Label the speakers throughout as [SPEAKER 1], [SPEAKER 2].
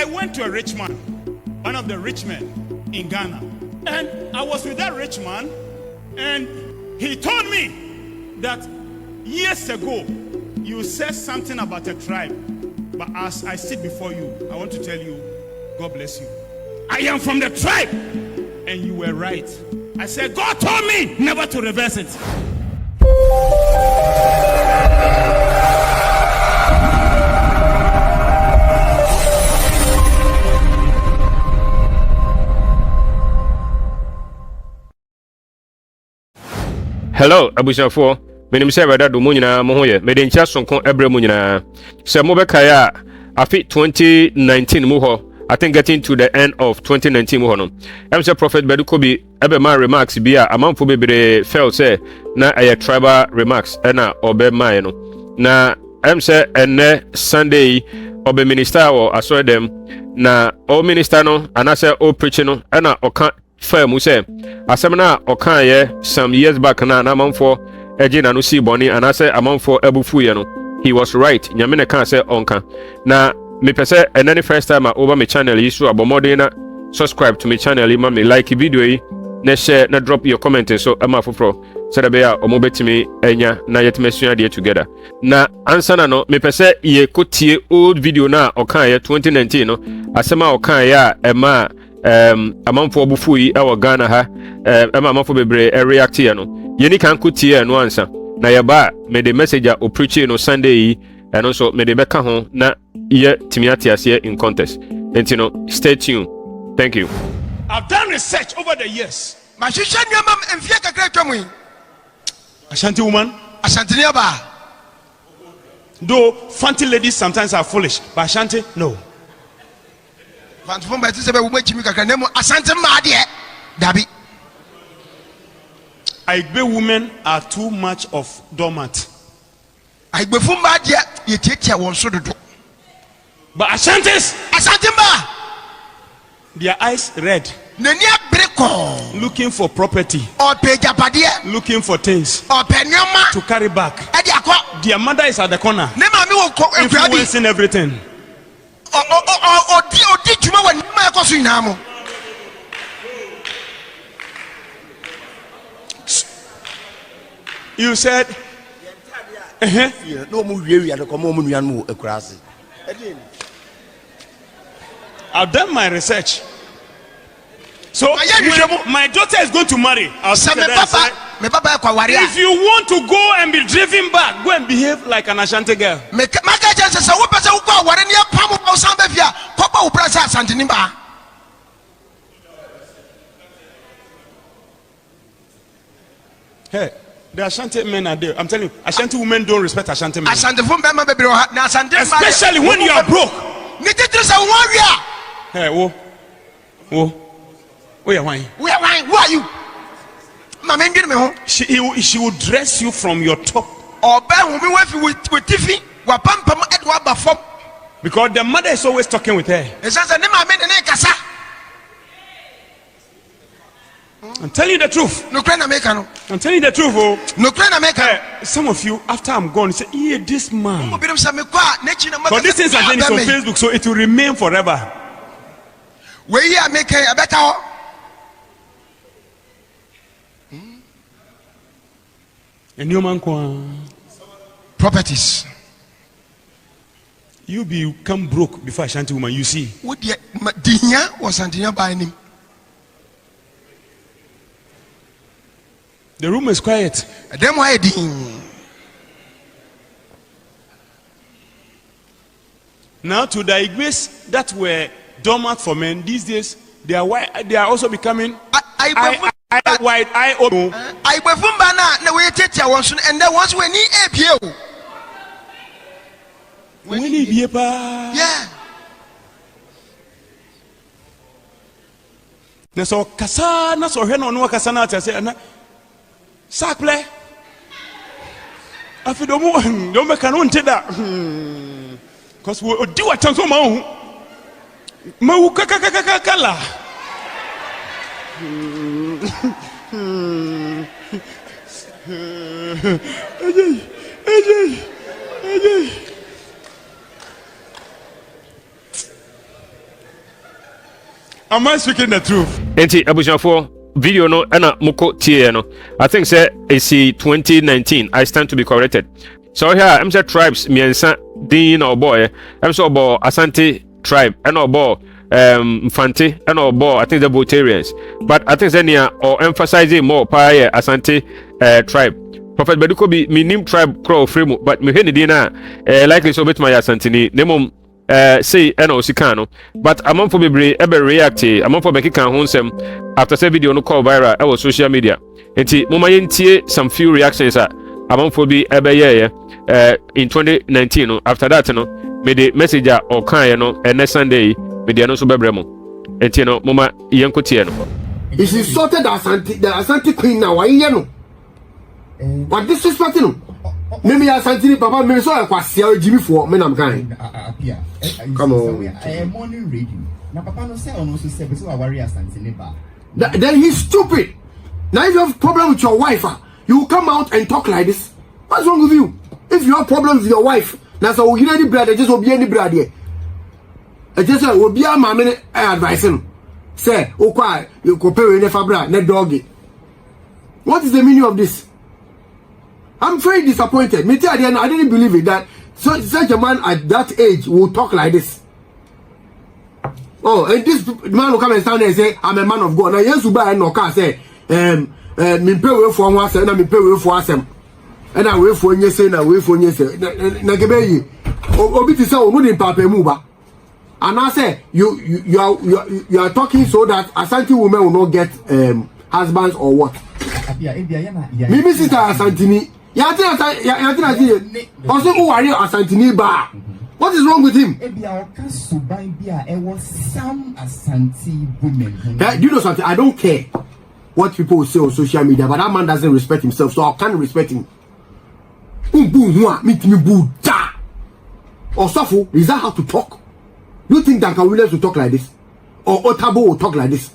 [SPEAKER 1] I went to a rich man, one of the rich men in Ghana, and I was with that rich man, and he told me that years ago you said something about a tribe, but as I sit before you, I want to tell you, God bless you. I am from the tribe, and you were right. I said, God told me never to reverse it.
[SPEAKER 2] Hello, Abushafo. My name is Emmanuel Badu Kobi. Me den chia sonko ebre mu nyina. Se mo be kaya afi 2019 mu ho. I think getting to the end of 2019 mu ho no. Em say Prophet Badu Kobi ebe man remarks bi a amanfo bebre felt say na a tribal remarks na obe man no. Na em say enne Sunday obe minister or asore dem na o minister no anase o preach no na oka fair say asemna okan ye some years back na amanfo ejina no si boni anase amanfo ebufu ye no. He was right. Nyame ne kan say onka na me pese enani first time over my channel yi so abomode na subscribe to my channel ma me like video yi na share na drop your comment so ama foforo so da be a omo betimi enya na yetimesua de together na answer na no me pese ye kotie old video na okan ye 2019 no asema okan ya ema amanfo obufu yi e wo Ghana ha ema amanfo bebre react ye no yeni kan kotie no ansa na ye ba me the message o preach no Sunday yi and also me the beka ho na ye timiati ase in contest and you know stay tuned. Thank you.
[SPEAKER 1] I've done research over the years. Ashanti woman,
[SPEAKER 3] Ashanti niaba.
[SPEAKER 1] Though fancy ladies sometimes are foolish, but Ashanti, no. Igbe women are too much of dormant. But Ashantis, their eyes red, looking for property, looking for things to carry back. Their mother is at the corner, influencing everything. You said, I've done my research. So my daughter is going to marry. I'll say if you want to go and be driven back, go and behave like an Ashante girl. Hey, the Ashante men are there. I'm telling you, Ashante women don't respect Ashante men. Especially when you are broke. Hey, where are you? She will dress you from your top. Because the mother is always talking with her. I'm telling you the truth. I'm telling you the truth. Oh. Some of you, after I'm gone, say, yeah, this man. But this thing is on Facebook, so it will remain forever. And your man
[SPEAKER 3] properties.
[SPEAKER 1] You become broke before Ashanti woman, you see.
[SPEAKER 3] What Dinya was Antina buying him.
[SPEAKER 1] The room is quiet.
[SPEAKER 3] Them why
[SPEAKER 1] now to the Igbes that were dormant for men, these days they are also becoming wide eye open.
[SPEAKER 3] I na we tete won and then once we need APO.
[SPEAKER 1] We need
[SPEAKER 3] yeah.
[SPEAKER 1] Na so kasa na so hwe na ono kasa na say na sakle afi do me kan won teda cause we do attention ma wu kala Am I speaking the truth?
[SPEAKER 2] Enti abushafo video no ana muko tie no. I think say it's 2019. I stand to be corrected. So here I'm say tribes miensa din or boy. I'm so about Ashanti tribe and obo Mfante and obo I think the Botarians. But I think Zenia or emphasizing more by Ashanti tribe. Prophet Badu Kobi me name tribe crow frame but me heni dina likely so bet my Ashanti nemom say eno sikano but among for be ebe react among for make kan honsem after say video no call viral our social media enti moma yentie some few reactions among for be ebe in 2019 no after that no me the messenger or kan no and Sunday me the no so bebremo enti no moma yenko tie no
[SPEAKER 4] is insulted the Ashanti queen now why you know what disrespect no maybe Ashanti papa me so I kwasia Jimmy for me nam kan come on
[SPEAKER 5] morning radio na papa no say ono so say so worry Ashanti neighbor
[SPEAKER 4] then he's stupid. Now if you have problem with your wife you come out and talk like this. What's wrong with you? If you have problems with your wife now so you any brother just be any brother here just will be a mama advice him say okay you go pay with fabra na doggy. What is the meaning of this? I'm very disappointed. Me tell you, I didn't believe it that such a man at that age will talk like this. Oh, and this man will come and stand there and say, I'm a man of God. Now, yes, you buy no car say, me pay way for one and I me pay way for some. And I wait for you say, na wait for you say. Na gebe yi. Obi ti say o no papa move. And I say you are talking so that Ashanti women will not get husbands or what? Mimi sister Ashanti. What is wrong with him? Do you know something? I don't care what people say on social media, but that man doesn't respect himself, so I can't respect him. Or Safo, is that how to talk? Do you think Duncan Williams will talk like this? Or Otabo will talk like this?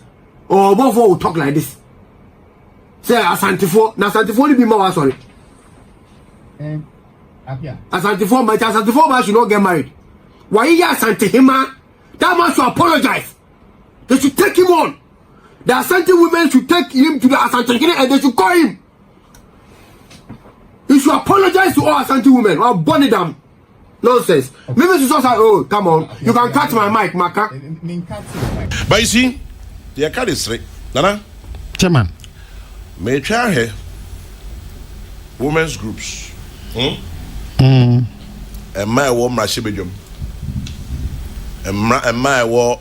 [SPEAKER 4] Or Bofo will talk like this? Say Ashanti for only be more sorry. Ashanti for man should not get married. Why you Ashanti hima? That man should apologize. They should take him on. The Ashanti women should take him to the Ashanti and they should call him. He should apologize to all Ashanti women or burn it down. Nonsense. Maybe you say, oh, come on, you can catch my mic, Maka.
[SPEAKER 6] But you see, the card is straight. Nana,
[SPEAKER 7] Chairman.
[SPEAKER 6] May try here women's groups. And my war Mashibijum. And my war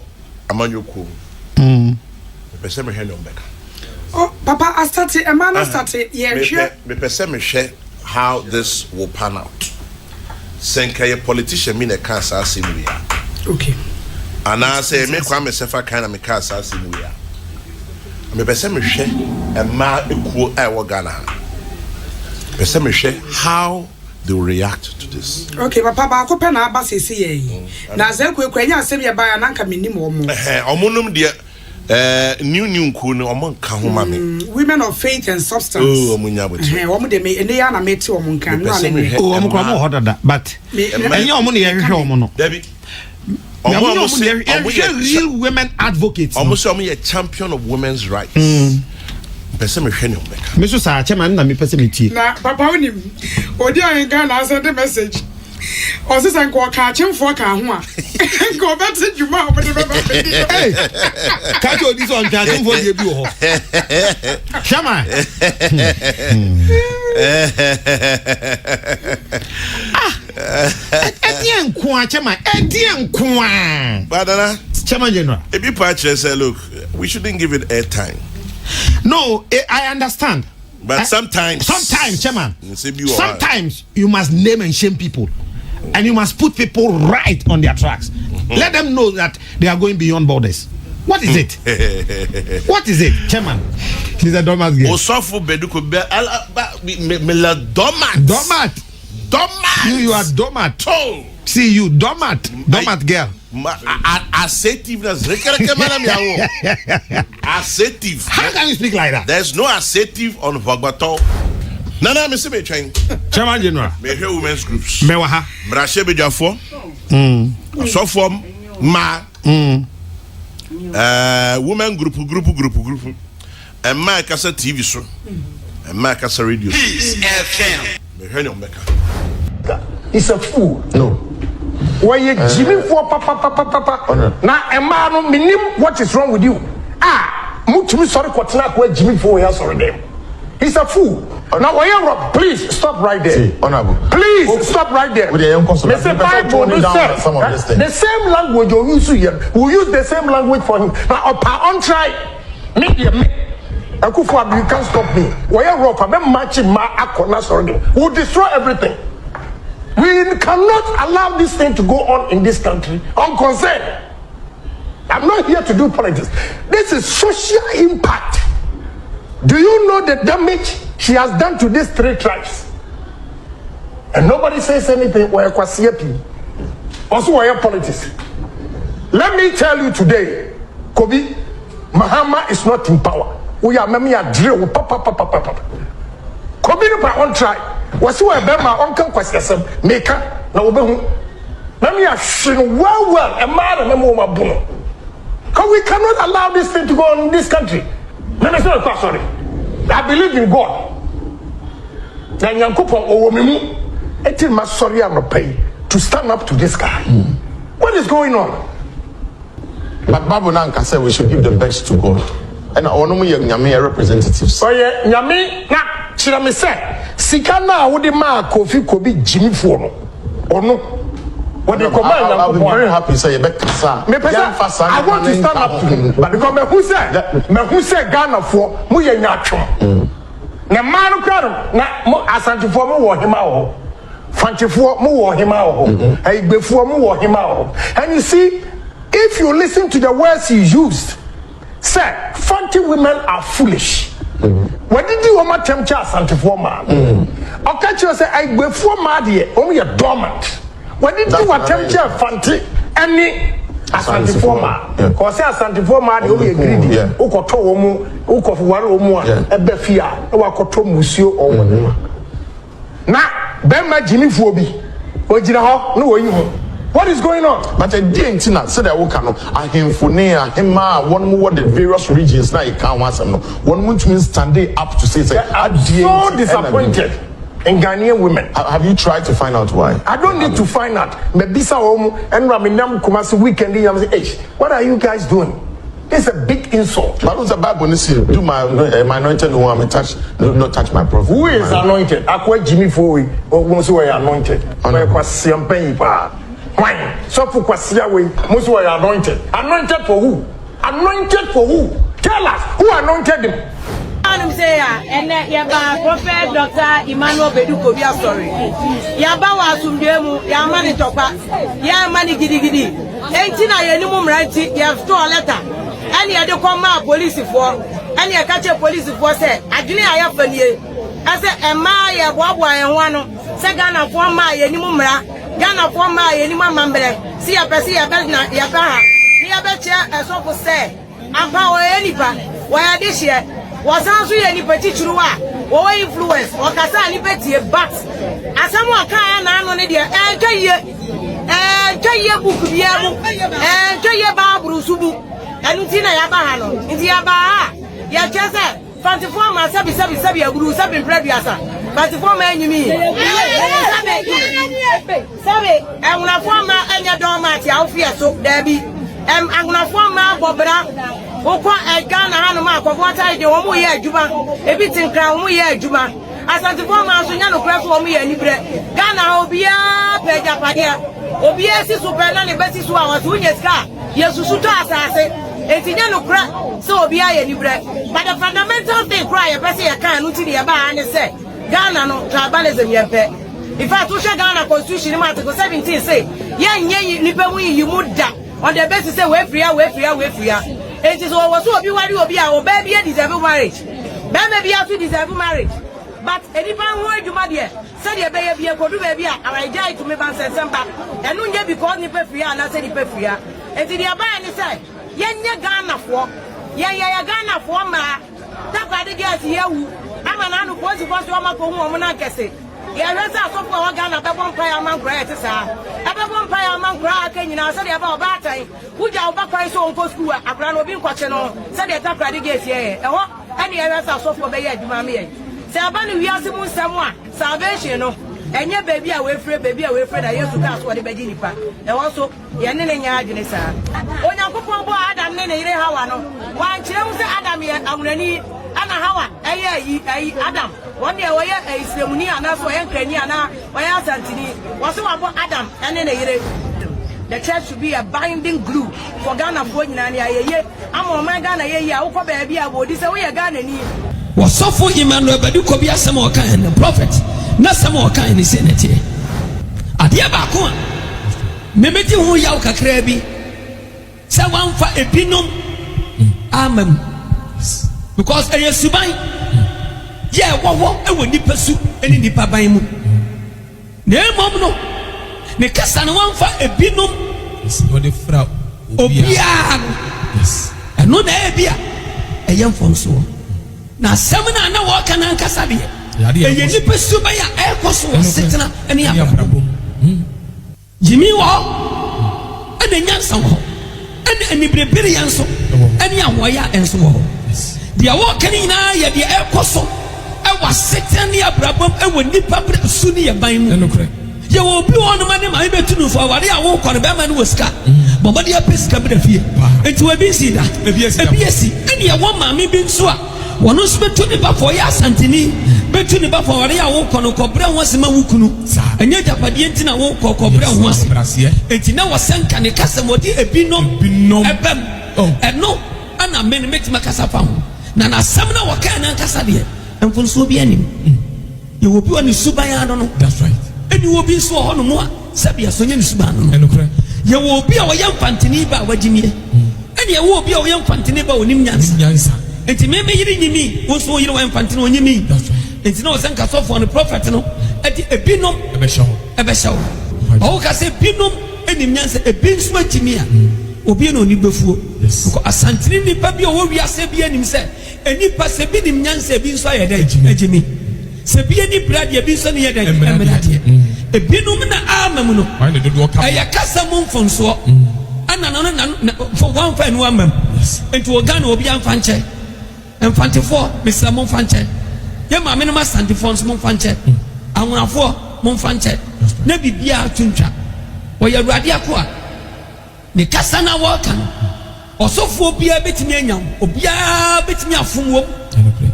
[SPEAKER 6] Emmanuel Badu Kobi.
[SPEAKER 8] Oh, Papa, I started. Emmanuel started. Yeah, sure.
[SPEAKER 6] Me share how this will pan out. Senka a politician mean a cancer simuya.
[SPEAKER 8] Okay.
[SPEAKER 6] And I say me kwa me sefa kind of me cancer simuya. Me pese me share a ma equal Ghana. Pese me share how they will react to this.
[SPEAKER 8] Okay, Papa, ba ko pe na aba sesi ye. Na ze ko kwanya asem ye ba ya na nka menim omo.
[SPEAKER 6] Omonum de new nku no omon ka ho ma me.
[SPEAKER 8] Women of faith and substance.
[SPEAKER 6] Oh, omunya bochi.
[SPEAKER 8] Omo de me ene ya na meti omo nka no ale me.
[SPEAKER 7] Oh, omo kwa mo hodada, but enye omo ne ye hwehwe omo no.
[SPEAKER 6] Debi.
[SPEAKER 7] Omo real women advocates.
[SPEAKER 6] Omo say omo ye champion of women's rights. Pese me hwe ne omeka.
[SPEAKER 7] Me so sa chairman na me pese me tie.
[SPEAKER 8] Na papa onim. Odi an Ghana send the message. O se san ko ka chemfo ka ho a. Ko beti djuma o de baba.
[SPEAKER 7] Hey. Ka jo dis on ka chemfo de bi ho. Chairman. Edien kwa chairman, edien kwa.
[SPEAKER 6] Badana.
[SPEAKER 7] Chairman General.
[SPEAKER 6] If you patch say look, we shouldn't give it airtime.
[SPEAKER 7] No, I understand.
[SPEAKER 6] But sometimes,
[SPEAKER 7] Chairman, sometimes you must name and shame people. And you must put people right on their tracks. Let them know that they are going beyond borders. What is it? What is it, Chairman? He's a domat girl.
[SPEAKER 6] Osofo Badu Kobi, domat.
[SPEAKER 7] You are domat.
[SPEAKER 6] Oh.
[SPEAKER 7] See you, domat girl.
[SPEAKER 6] Assertiveness. Assertive.
[SPEAKER 7] How can you speak like that?
[SPEAKER 6] There's no assertive on Vagbato. Nana, me say me train.
[SPEAKER 7] Chairman General.
[SPEAKER 6] Me hear women's groups.
[SPEAKER 7] Me waha.
[SPEAKER 6] Mrashe Bejafo. So from ma. women group. And my casa TV show. And my casa radio.
[SPEAKER 4] He's a fool. No. Why you Jimmy for papa? Now, a man, minim, what is wrong with you? Much sorry, where Jimmy for your sorry name. He's a fool. Now, why you rock? Please stop right there. Honorable. Please stop right there. The same language you use here, we use the same language for him. Now, on try, you can't stop me. Why you rock? I'm matching my akona sorry. We'll destroy everything. We cannot allow this thing to go on in this country. I'm concerned. I'm not here to do politics. This is social impact. Do you know the damage she has done to these 3 tribes? And nobody says anything. Also, why politics? Let me tell you today, Kobi, Mahama is not in power. We are drill. Kobi no on try. Was you a bema on come question maker na obehu. Let me ashin well a man and a boom. Because we cannot allow this thing to go on in this country. Let me say, sorry. I believe in God. Sorry, I'm not paying to stand up to this guy. What is going on?
[SPEAKER 9] But Babu Nanka said we should give the best to God. And I want to Nyame representatives.
[SPEAKER 4] Oh yeah, Nyame na chirame say sikana wode ma Kofi Kobi Jimmy for no. Ono. What they command,
[SPEAKER 9] I'll be very happy say you better sir.
[SPEAKER 4] I want to stand up to him. But because me who said Ghana for mu ye nyatwo. Na manu kram na Ashanti for mu wo hima ho. Mfante for mu wo hima ho. Egbe for mu wo hima ho. And you see, if you listen to the words he used, say Mfante women are foolish. What did you want to tell Ashanti for man? Okay, you say egbe for ma de o ye dormant. What did you attempt to Mfante any Ashanti for man? Because Ashanti for man you be greedy. Ukoto omu, ukofuware omu a ebe fia, e wakoto musio omo. Na Bema Jimmy Fobi. Ojira ho no oyi ho. What is going on?
[SPEAKER 9] But a day in Tina said I will come. I him for near him one more the various regions now you can't want some. One month means standing up to say
[SPEAKER 4] I'm so disappointed in Ghanaian women.
[SPEAKER 9] Have you tried to find out why?
[SPEAKER 4] I don't need to find out. Mebisa home and Raminam Kumasi weekend. Hey, what are you guys doing? It's a big insult.
[SPEAKER 9] But who's the Bible? Do my anointed no one touch, not touch my prophet.
[SPEAKER 4] Who is anointed? Akwa Jimmy Fowi or once we are anointed. I was champagne pa. Why? So for Kwasia we most were anointed. Anointed for who? Anointed for who? Tell us who anointed him.
[SPEAKER 10] I'm saying, and yaba Prophet Dr. Emmanuel Badu Kobi story. Yaba wa sumdemu, yamani topa, yamani gidi. Entina yenimum righti, you have store letter. And you come out police for, and you catch a police for say, I didn't have for you. I said, and my Wabwa and one, second of 1 mile, yenimumra, Ghana for my anima member. See a person, a Belna, Yabaha, near Betcha, as so say, I'm power anyba, why this year was answering any particular or influence or Casani Betty, but as someone can, I'm on it, and Jaya book, and Jaya Babu Subu. And Tina Yabahano, in the Yabaha, Yajaza, 24 months, Sabi, a guru, Sabi, Previasa, 24 men, you mean. Sabi, and when I form and your dormat, Alfia, so Debbie, and I'm going to form my Bobra, Opa, and Ghana, Hanama, of what I do, Omuya Juba, a bit in crown, Muya Juba. As 24 months, you know, press for me and Libre, Ghana, Obia, Pejapadia, Obia, Superman, Bessie, who I was doing his car, yes, Susuta, as I say. It's in no crack, so be I any bread. But the fundamental thing, cry a person I can't uti the Aba and say, Ghana no tribalism yet. If I touch a Ghana constitution, Article 17 say, Yan Nipawi, you would die on the basis say, way free. It is always what you will be our baby deserve marriage. Baby, you deserve marriage. But anyone who you my dear, said your baby, a good baby, I die to me and say something. And no, you because Nipa free and I said Nipa free. And to the Aba and say, Yenya Ghana for Ghana for ma. That's why the girls here. I'm an anu was to Mako woman. I guess it. Yeah, let's ask for a gun at the one prayer man great, sir. About one prayer man cry, can you now say about that time? Would you have back so go school? A grand will be watching on, said the attack ready gate here. And the others are so for the head, mammy. Say, Abani, we are someone, salvation, and your baby away free, baby away free. I used to ask what the beginning part. And also, Yanin Yadin, sir. When you go for Adam, Nene, Hawano, one children, Adam, I'm ready. Ana hawa Adam one day we are Islamuni and that's why Kenyana why Ashanti was about Adam and then the church should be a binding glue for Ghana for Nanya. I'm on my Ghana here, Oko baby about this way a Ghana need.
[SPEAKER 11] Was so for Emmanuel Badu Kobi some more kind of prophet, not some more kind of senate. Adia Bakua Memeti who Yauka Krebi Sawan for a pinum Amen. Because a subai, yeah, what I would pursue any nipa by mu. Ne momno, ne kasana one for a binum, what the frau, yes, and no nebia, a young fonso. Now, Samana, no walk and Ancasabi, a nipa subaya, air coso, sitting and Yabrabo. Jimmy Wall, and the Yanson, and the Breberian so, and Yawaya and so. They are walking in the air coso. I was sitting near Brabham and when the public Sunni by me. You will be on the money, my bet to know for what I walk on the Baman was cut. But what the Episcopal fear. And to a busy that, a BSC, and your one mammy been so. One who spent to the Bafo Ashanti, bet to the Bafo I walk on a cobra once in Mawukunu, and yet a Padientina walk or cobra once. And now was sent can a Casamodi a binom, and no, and a man makes Macasafam. Nana Samna Wakana Casadia, and for Sobianim. You will be on the Subayano. That's right. And you will be so on more Sabia Sonian Suban. You will be our young Pantiniba, Wajimie. And you will be our young Pantiniba, Nimians. And to me, me, also you know, Pantino, you mean. That's right. And to know Sanka for the prophet, no, at the Ebinum, a vessel. Oh, I say Pinum, and Nimians, a bin swatchimia. Obiano ni before. Yes. Asante ni papi o wi asebia nim se eni pasebi nim nyanse bi nso ayeda ejimi. Sebia ni brade bi nso ne yeda emerade. Ebinum na amam no. Aya kasa mo mfonso. Ana na for one fan one mem. Enti Ghana obi amfa nche. Mfante for Mr. Mfante. Ye ma me no Asante for mo mfante. Awonafo mo mfante. Na bibia atwntwa. Wo ya ruade akoa. Ne kasana wakan osofo bia betimi anyam obia betimi afumwo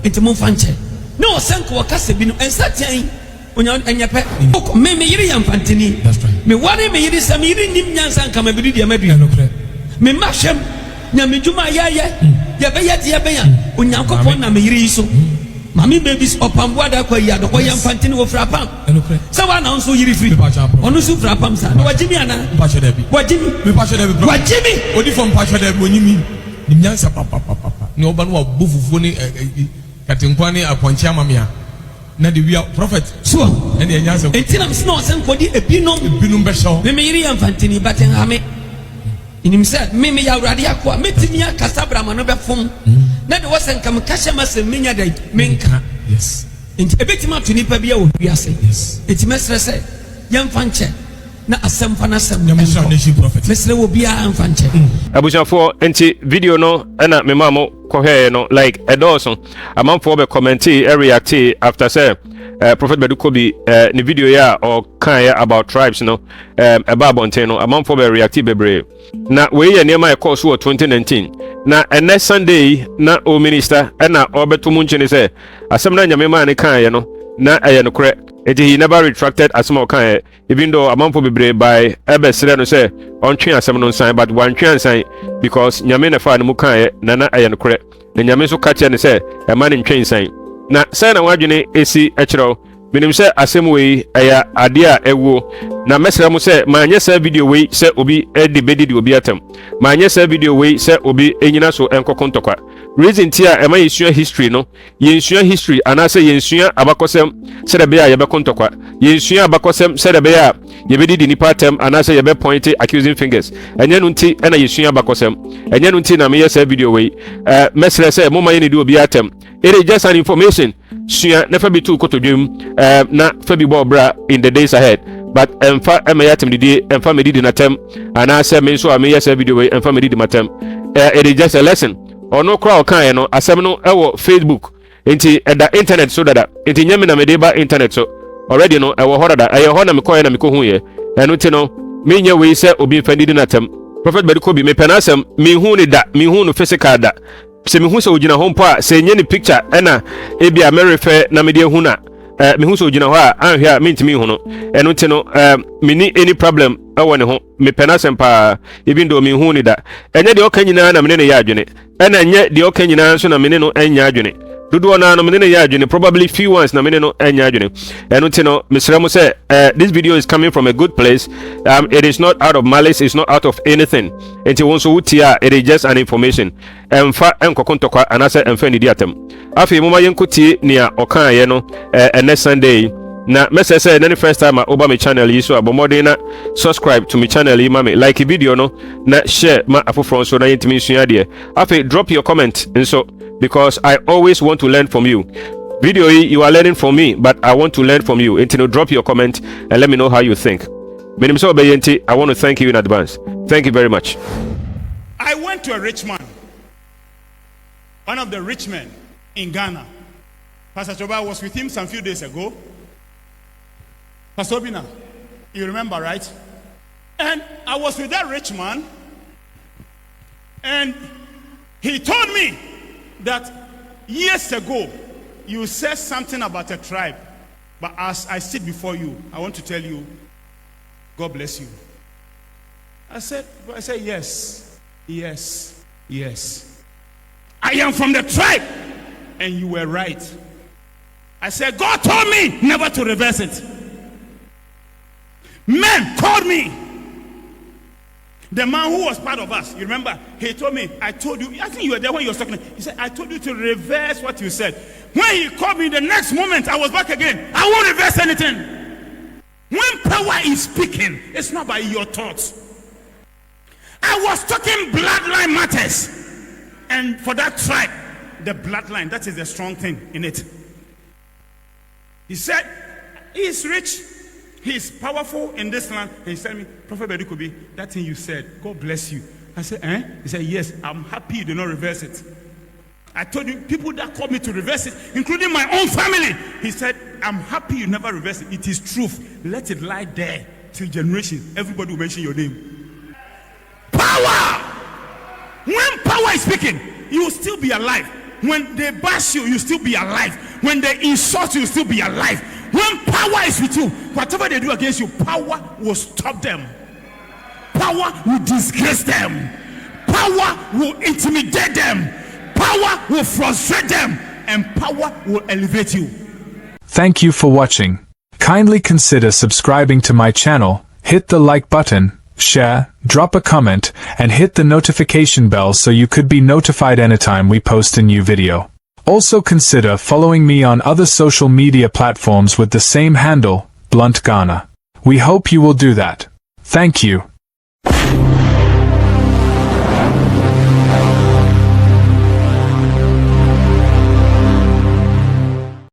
[SPEAKER 11] enti mo fanche ne osenko wakase bi no ensatian onya enyepe me yiri ya mfantini me ware me yiri sam yiri nim nyansa nka mabiri dia madua me mahwem nya me djuma yaye ya be ya onyankopon na me yiri so mami babies Opambour da kwa ya do ko ya mfantini wo frapam sa wa na nso yiri free onu su frapam sa wajimi ana wajimi odi from pacho da bi onyimi ni nyansa papa ni oba no wa bufufu ni katenkwane aponchi amamia na de wia prophet so and the nyansa entina msno senkodi ebinum be show me yiri ya mfantini baten hame inim said me ya urade akwa metimi akasabra ma no be fom na de wosen kam kashe mase menya dai menka yes enti ebetima to nipa bia wo wiase yes enti mesrese yemfanche na asemfa na asem nation prophet mesre wo bia amfanche
[SPEAKER 2] abusafo enti video no na me mamo kohwe no like edoso amanfo be comment react after say Prophet Badu Kobi the video ya or kan about tribes no about bonte no amanfo be react bebre na we ye niam e course 2019 na next Sunday na o minister na obeto munchine say asem na nyame ma ne kan no na aye no kre he never retracted asem kan even though amanfo bebre by ebesre no say on twen asem no nsan but one twen nsan because nyame na fa no mu kan na aye no kre na nyame so kache ne say e ma ne ntwen nsan na say na wadwene esi ekiro minim say asem we aya ade a ewo na mesra mu say manye say video we say obi edi bedi obi atem manye say video we say obi enyina so enkokontokwa reason tia ema yesua history no yensua history ana say yensua abakosem say de be a yebekontokwa yensua abakosem say de be a yebedi di nipa atem ana say yebe point accusing fingers enye no nti na yesua abakosem enye no nti na me say video we mesra say mo manye ni di obi atem it is just an information. Sua never be too kotodwem na fa bi bra in the days ahead. But emfa emayatem didi emfa medidi natem ana say me so am yes video we emfa medidi matem. It is just a lesson. Ono kra okan no asem no ewo Facebook. Enti the internet so that enti nyame na medeba internet so already no ewo horada aye ho na me koye na me ko hu ye. Eno ti no me nya we say obi mfa didi natem. Prophet Badu Kobi me penasem me hu ni da me hu no physical da. Se me hu se ogina ho mpo a se nye ni picture ena ebi a me refer na me de hu na me hu se ogina ho a anhwe a me ntimi hu no eno ti no me ni any problem ewo ne ho me penasem pa even though me hu ni da enye de okanyina na me ne ya adwene ena enye de okanyina so na me ne no enya adwene dodo na no me ne ya adwene probably few ones na me ne no enya adwene eno ti no mesremo say this video is coming from a good place. It is not out of malice, it's not out of anything. Enti won so wutia, it is just an information. Emfa enkokontokwa anase emfa ni diatem afi moma yenkotie nia okan ye no next Sunday na message say any first time over my channel yi so abomode na subscribe to my channel yi mame like video no na share ma afofro so na yentimi sua de afi drop your comment so because I always want to learn from you. Video you are learning from me, but I want to learn from you. Until drop your comment and let me know how you think. I want to thank you in advance. Thank you very much.
[SPEAKER 1] I went to a rich man, one of the rich men in Ghana. Pastor Choba was with him some few days ago. Pastor Obina, you remember, right? And I was with that rich man, and he told me that years ago, you said something about a tribe, but as I sit before you, I want to tell you, God bless you. I said, yes, yes, yes. I am from the tribe, and you were right. I said, God told me never to reverse it. Men called me. The man who was part of us, you remember, he told me, I told you, I think you were there when you were talking. He said, I told you to reverse what you said. When he called me the next moment, I was back again. I won't reverse anything. When power is speaking, it's not by your thoughts. I was talking bloodline matters. And for that tribe, the bloodline, that is the strong thing in it. He said, he is rich. He is powerful in this land. And he said to me, Prophet Badu Kobi, that thing you said, God bless you. I said, eh? He said, yes, I'm happy you did not reverse it. I told you, people that called me to reverse it, including my own family. He said, I'm happy you never reverse it. It is truth. Let it lie there till generation. Everybody will mention your name. Power! When power is speaking, you will still be alive. When they bash you, you still be alive. When they insult you, you still be alive. When power is with you, whatever they do against you, power will stop them. Power will disgrace them. Power will intimidate them. Power will frustrate them. And power will elevate you.
[SPEAKER 12] Thank you for watching. Kindly consider subscribing to my channel, hit the like button, share, drop a comment, and hit the notification bell so you could be notified anytime we post a new video. Also consider following me on other social media platforms with the same handle, BluntGhana. We hope you will do that. Thank you.